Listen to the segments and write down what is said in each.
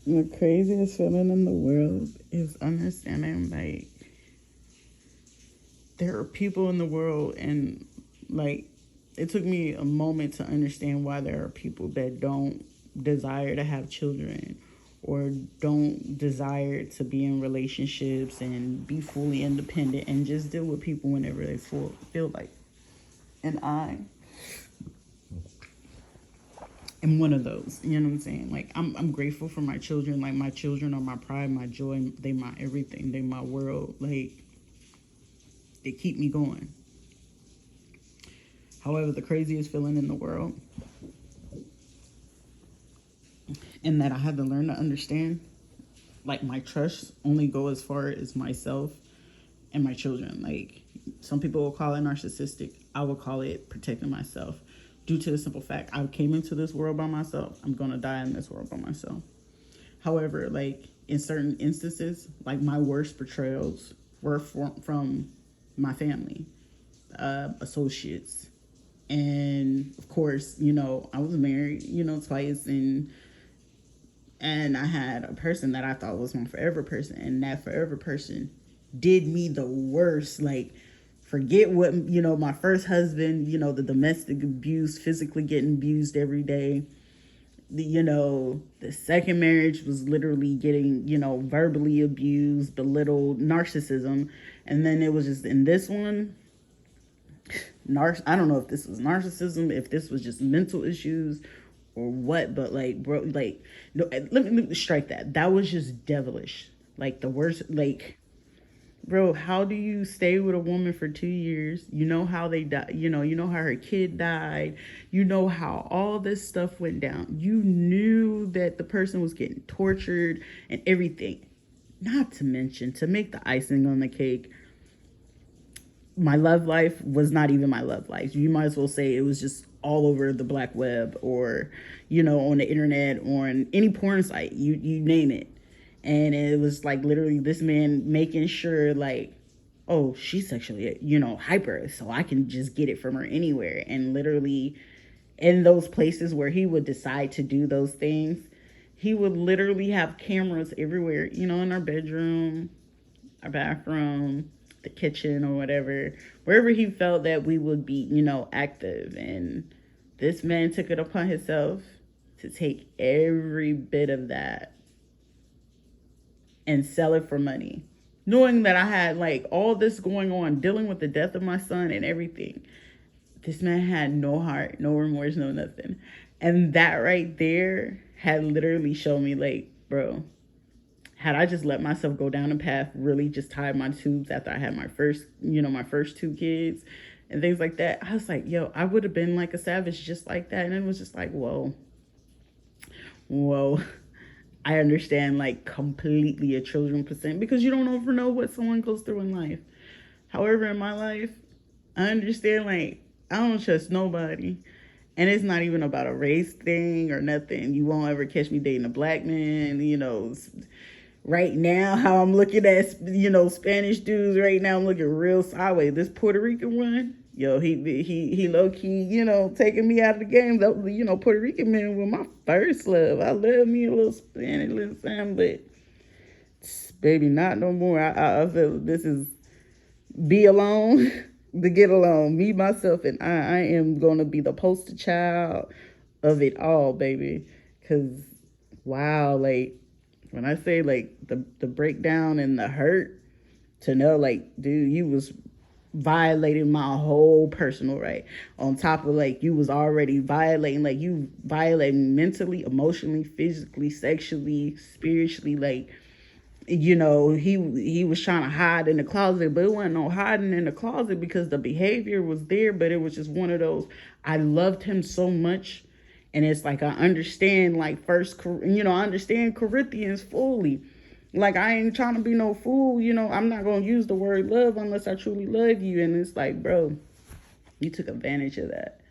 The craziest feeling in the world is understanding, like, there are people in the world, and, like, it took me a moment to understand why there are people that don't desire to have children or don't desire to be in relationships and be fully independent and just deal with people whenever they feel like. And I am one of those. You know what I'm saying? Like, I'm grateful for my children. Like, my children are my pride, my joy. They my everything. They my world. Like, they keep me going. However, the craziest feeling in the world, and that I had to learn to understand, like, my trust only go as far as myself and my children. Like, some people will call it narcissistic. I will call it protecting myself, due to the simple fact I came into this world by myself. I'm gonna die in this world by myself. However, like, in certain instances, like, my worst betrayals were from my family, associates, and of course, I was married, twice, and I had a person that I thought was my forever person, and that forever person did me the worst. Like, forget what, my first husband, the domestic abuse, physically getting abused every day. The second marriage was literally getting, verbally abused, belittled, narcissism. And then it was just in this one, I don't know if this was narcissism, if this was just mental issues or what, but, like, bro, like, no, let me strike that. That was just devilish. Like, the worst. Like, bro, how do you stay with a woman for 2 years? You know how they died. You know how her kid died. You know how all this stuff went down. You knew that the person was getting tortured and everything. Not to mention, to make the icing on the cake, my love life was not even my love life. You might as well say it was just all over the black web, or, on the internet, or on any porn site, you name it. And it was like literally this man making sure, like, oh, she's sexually, hyper, so I can just get it from her anywhere. And literally, in those places where he would decide to do those things, he would literally have cameras everywhere, in our bedroom, our bathroom, the kitchen, or whatever, wherever he felt that we would be, active. And this man took it upon himself to take every bit of that and sell it for money, knowing that I had, like, all this going on, dealing with the death of my son and everything. This man had no heart, no remorse, no nothing. And that right there had literally shown me, like, bro, had I just let myself go down a path, really just tied my tubes after I had my first two kids and things like that, I was like, yo, I would have been like a savage just like that. And it was just like, whoa. I understand, like, completely a trillion percent, because you don't ever know what someone goes through in life. However, in my life, I understand, like, I don't trust nobody. And it's not even about a race thing or nothing. You won't ever catch me dating a black man, right now, how I'm looking at, Spanish dudes right now, I'm looking real sideways. This Puerto Rican one, yo, he low key, taking me out of the game. Puerto Rican man was my first love. I love me a little Spanish, little Sam, but baby, not no more. I feel this is be alone to get along. Me, myself, and I am gonna be the poster child of it all, baby. Cause wow, like, when I say, like, the breakdown and the hurt, to know, like, dude, you was violating my whole personal right, on top of, like, you was already violating, like, you violating mentally, emotionally, physically, sexually, spiritually. Like, he was trying to hide in the closet, but it wasn't no hiding in the closet, because the behavior was there. But it was just one of those, I loved him so much. And it's like, I understand, like, I understand Corinthians fully. Like, I ain't trying to be no fool. I'm not going to use the word love unless I truly love you. And it's like, bro, you took advantage of that.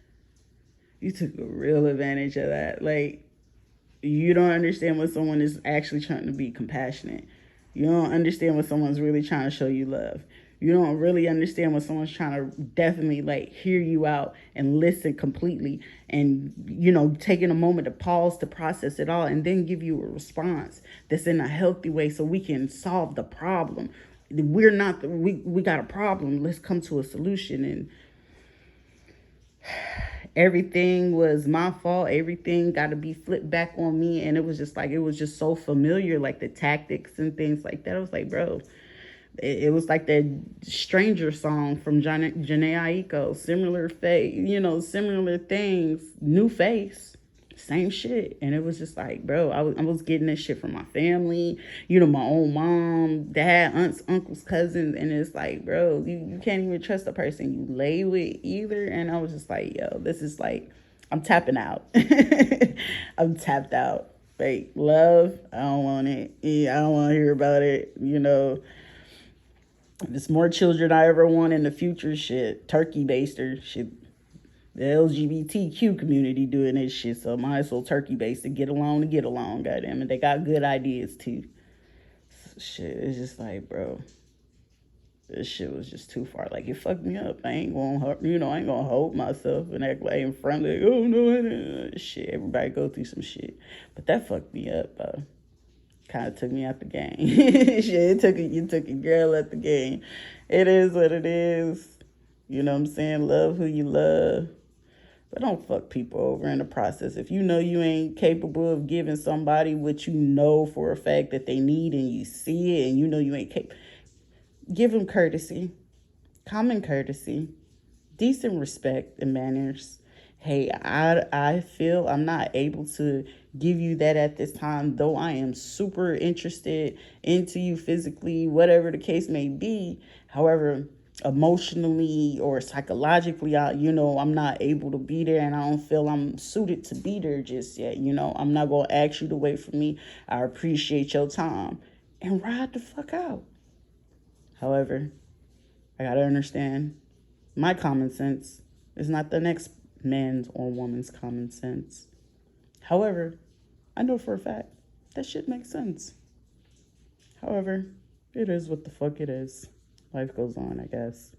You took a real advantage of that. Like, you don't understand when someone is actually trying to be compassionate. You don't understand when someone's really trying to show you love. You don't really understand when someone's trying to definitely like hear you out and listen completely, and taking a moment to pause to process it all and then give you a response that's in a healthy way so we can solve the problem. We're not we got a problem, let's come to a solution. And everything was my fault, everything got to be flipped back on me, and it was just like, it was just so familiar, like the tactics and things like that. I was like, bro, it was like that Stranger song from Janae Aiko. Similar face, similar things, new face, same shit. And it was just like, bro, I was getting this shit from my family, my own mom, dad, aunts, uncles, cousins. And it's like, bro, you can't even trust the person you lay with either. And I was just like, yo, this is like, I'm tapping out. I'm tapped out. Like, love, I don't want it. Yeah, I don't want to hear about it. There's more children I ever want in the future. Shit, turkey baster. Shit, the LGBTQ community doing this shit. So might as well turkey baster. Get along to get along. Goddamn it, they got good ideas too. Shit, it's just like, bro, this shit was just too far. Like, it fucked me up. I ain't gonna hold myself and act like in front of, oh no, shit. Everybody go through some shit, but that fucked me up, bro. Kind of took me out the game. Shit, you took a girl at the game. It is what it is. You know what I'm saying? Love who you love. But don't fuck people over in the process. If you know you ain't capable of giving somebody what you know for a fact that they need, and you see it and you ain't capable, give them courtesy, common courtesy, decent respect and manners. Hey, I feel I'm not able to give you that at this time, though I am super interested into you physically, whatever the case may be. However, emotionally or psychologically, I'm not able to be there, and I don't feel I'm suited to be there just yet. I'm not gonna ask you to wait for me. I appreciate your time, and ride the fuck out. However, I gotta understand, my common sense is not the next man's or woman's common sense. However, I know for a fact that shit makes sense. However, it is what the fuck it is. Life goes on, I guess.